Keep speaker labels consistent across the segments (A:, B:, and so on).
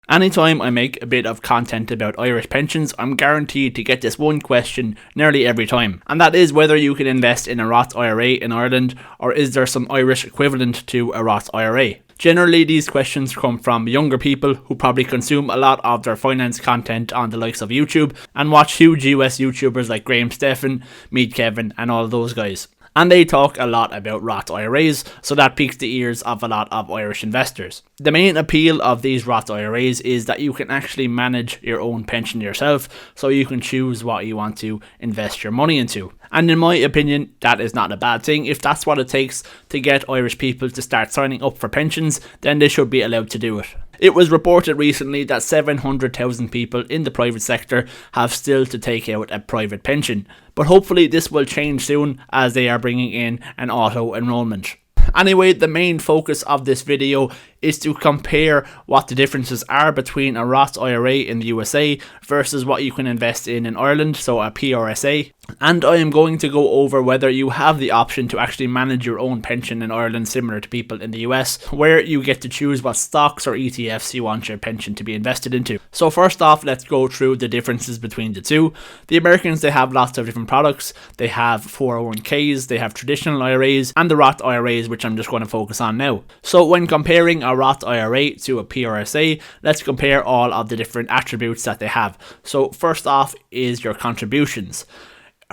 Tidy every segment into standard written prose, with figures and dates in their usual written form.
A: Anytime I make a bit of content about Irish pensions, I'm guaranteed to get this one question nearly every time, and that is whether you can invest in a Roth IRA in Ireland, or is there some Irish equivalent to a Roth IRA? Generally, these questions come from younger people who probably consume a lot of their finance content on the likes of YouTube and watch huge US YouTubers like Graham Stephan, Meet Kevin and all those guys. And they talk a lot about Roth IRAs, so that piques the ears of a lot of Irish investors. The main appeal of these Roth IRAs is that you can actually manage your own pension yourself, so you can choose what you want to invest your money into. And in my opinion, that is not a bad thing. If that's what it takes to get Irish people to start signing up for pensions, then they should be allowed to do it. It was reported recently that 700,000 people in the private sector have still to take out a private pension, but hopefully this will change soon as they are bringing in an auto enrolment. Anyway, the main focus of this video is to compare what the differences are between a Roth IRA in the USA versus what you can invest in Ireland, so a PRSA. And I am going to go over whether you have the option to actually manage your own pension in Ireland similar to people in the US, where you get to choose what stocks or ETFs you want your pension to be invested into. So first off, let's go through the differences between the two. The Americans, they have lots of different products. They have 401ks, they have traditional IRAs, and the Roth IRAs, which I'm just going to focus on now. So when comparing a Roth IRA to a PRSA, let's compare all of the different attributes that they have. So first off is your contributions.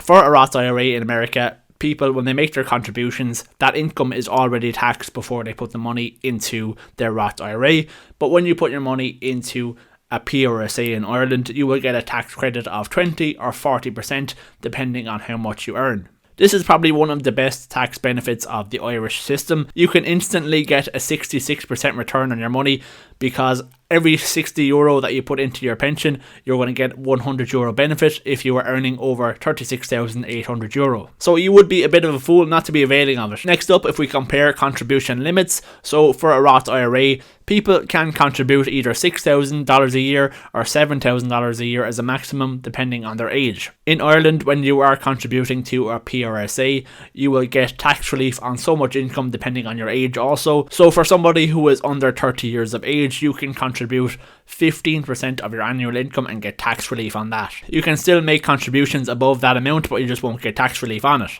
A: For a Roth IRA in America, people, when they make their contributions, that income is already taxed before they put the money into their Roth IRA. But when you put your money into a PRSA in Ireland, you will get a tax credit of 20 or 40% depending on how much you earn. This is probably one of the best tax benefits of the Irish system. You can instantly get a 66% return on your money, because every €60 that you put into your pension, you're going to get €100 benefit if you are earning over €36,800. So you would be a bit of a fool not to be availing of it. Next up, if we compare contribution limits, so for a Roth IRA, people can contribute either $6,000 a year or $7,000 a year as a maximum, depending on their age. In Ireland, when you are contributing to a PRSA, you will get tax relief on so much income depending on your age also. So for somebody who is under 30 years of age, you can contribute 15% of your annual income and get tax relief on that. You can still make contributions above that amount, but you just won't get tax relief on it.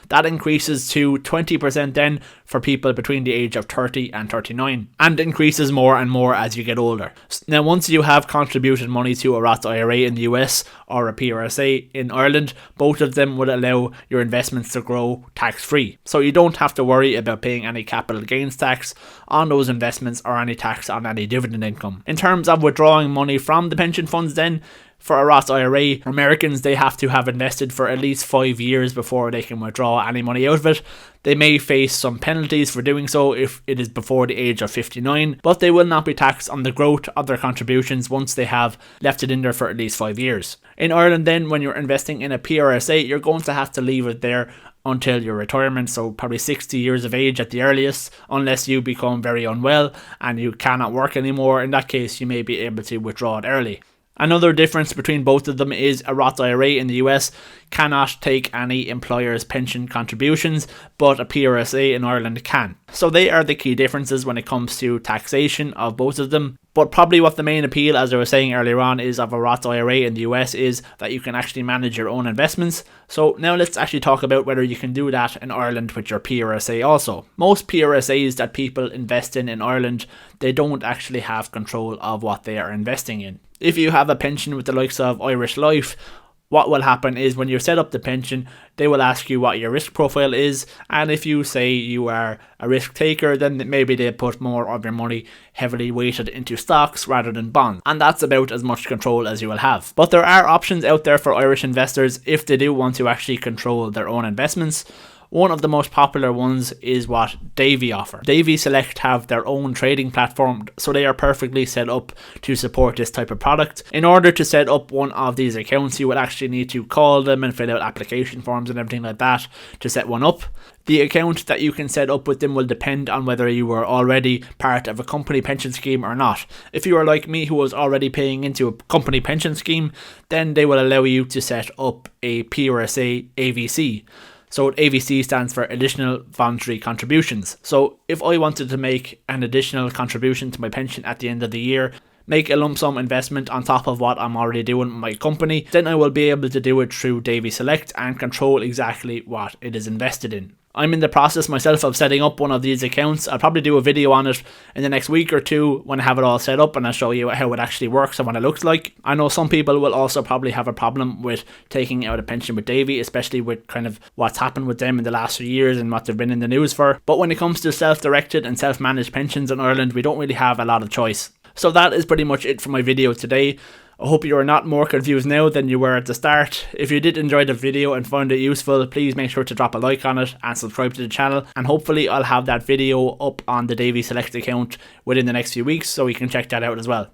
A: That increases to 20% then for people between the age of 30 and 39, and increases more and more as you get older. Now, once you have contributed money to a Roth IRA in the US or a PRSA in Ireland, both of them will allow your investments to grow tax-free. So you don't have to worry about paying any capital gains tax on those investments or any tax on any dividend income. In terms of withdrawing money from the pension funds then, for a Roth IRA, Americans, they have to have invested for at least 5 years before they can withdraw any money out of it. They may face some penalties for doing so if it is before the age of 59, but they will not be taxed on the growth of their contributions once they have left it in there for at least 5 years. In Ireland then, when you're investing in a PRSA, you're going to have to leave it there until your retirement, so probably 60 years of age at the earliest, unless you become very unwell and you cannot work anymore. In that case, you may be able to withdraw it early. Another difference between both of them is a Roth IRA in the US cannot take any employer's pension contributions, but a PRSA in Ireland can. So they are the key differences when it comes to taxation of both of them. But probably what the main appeal, as I was saying earlier on, is of a Roth IRA in the US is that you can actually manage your own investments. So now let's actually talk about whether you can do that in Ireland with your PRSA also. Most PRSAs that people invest in Ireland, they don't actually have control of what they are investing in. If you have a pension with the likes of Irish Life, what will happen is when you set up the pension, they will ask you what your risk profile is, and if you say you are a risk taker, then maybe they put more of your money heavily weighted into stocks rather than bonds, and that's about as much control as you will have. But there are options out there for Irish investors if they do want to actually control their own investments. One of the most popular ones is what Davy offer. Davy Select have their own trading platform, so they are perfectly set up to support this type of product. In order to set up one of these accounts, you would actually need to call them and fill out application forms and everything like that to set one up. The account that you can set up with them will depend on whether you were already part of a company pension scheme or not. If you are like me, who was already paying into a company pension scheme, then they will allow you to set up a PRSA AVC. So AVC stands for Additional Voluntary Contributions. So if I wanted to make an additional contribution to my pension at the end of the year, make a lump sum investment on top of what I'm already doing with my company, then I will be able to do it through Davy Select and control exactly what it is invested in. I'm in the process myself of setting up one of these accounts. I'll probably do a video on it in the next week or two when I have it all set up, and I'll show you how it actually works and what it looks like. I know some people will also probably have a problem with taking out a pension with Davy, especially with kind of what's happened with them in the last few years and what they've been in the news for. But when it comes to self-directed and self-managed pensions in Ireland, we don't really have a lot of choice. So that is pretty much it for my video today. I hope you are not more confused now than you were at the start. If you did enjoy the video and found it useful, please make sure to drop a like on it and subscribe to the channel, and hopefully I'll have that video up on the Davy Select account within the next few weeks so you can check that out as well.